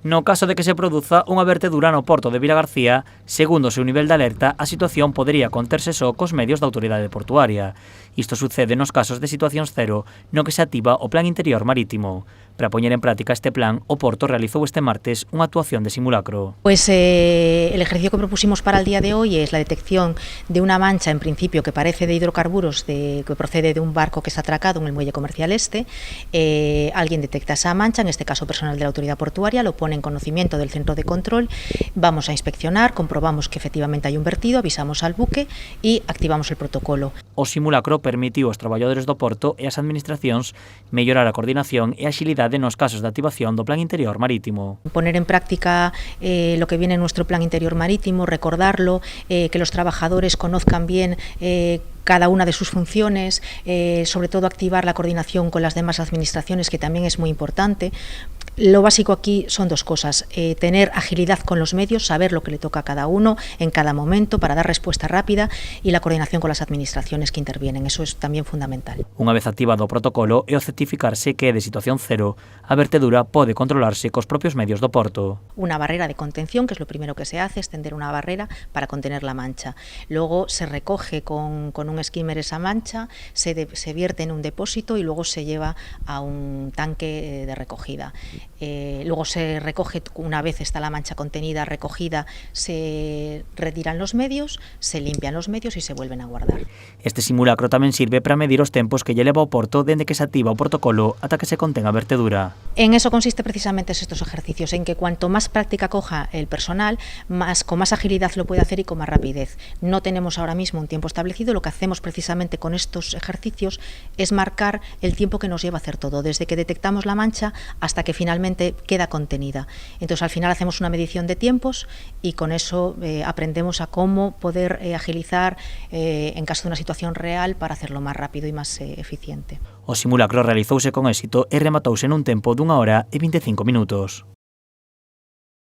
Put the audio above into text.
No caso de que se produza unha vertedura no porto de Vilagarcía, segundo o seu nivel de alerta, a situación podería conterse só cos medios da autoridade portuaria. Isto sucede nos casos de situacións cero, no que se activa o Plan Interior Marítimo. Para poñer en práctica este plan, o Porto realizou este martes unha actuación de simulacro. Pues el ejercicio que propusimos para el día de hoy es la detección de una mancha, en principio, que parece de hidrocarburos, que procede de un barco que está atracado en el muelle comercial este. Alguien detecta esa mancha, en este caso personal de la autoridad portuaria, lo pone en conocimiento del centro de control, vamos a inspeccionar, comprobamos que efectivamente hay un vertido, avisamos al buque y activamos el protocolo. O simulacro permitiu aos traballadores do Porto e as administracións mellorar a coordinación e a axilidade nos casos de activación do Plan Interior Marítimo. Poner en práctica lo que viene en nuestro Plan Interior Marítimo, recordarlo, que los trabajadores conozcan bien cada una de sus funciones, sobre todo activar la coordinación con las demás administraciones, que también es muy importante. Lo básico aquí son dos cosas, tener agilidad con los medios, saber lo que le toca a cada uno en cada momento para dar respuesta rápida, y la coordinación con las administraciones que intervienen, eso es también fundamental. Unha vez activado o protocolo e o certificarse que é de situación cero, a vertedura pode controlarse cos propios medios do Porto. Una barrera de contención, que es lo primero que se hace, es tender una barrera para contener la mancha. Luego se recoge con un skimmer esa mancha, se vierte en un depósito y luego se lleva a un tanque de recogida. Luego se recoge, una vez está la mancha contenida, recogida, se retiran los medios, se limpian los medios y se vuelven a guardar. Este simulacro tamén sirve para medir os tempos que lle leva ao Porto dende que se activa o protocolo ata que se contén a vertedura. En eso consiste precisamente estos ejercicios, en que cuanto más práctica coja el personal, con más agilidad lo puede hacer y con más rapidez. No tenemos ahora mismo un tiempo establecido, lo que hacemos precisamente con estos ejercicios es marcar el tiempo que nos lleva a hacer todo, desde que detectamos la mancha hasta que finalmente queda contenida. Entonces al final hacemos una medición de tiempos y con eso aprendemos a cómo poder agilizar en caso de una situación real para hacerlo más rápido y más eficiente. O simulacro realizouse con éxito e rematouse nun tempo d'1 hora e 25 minutos.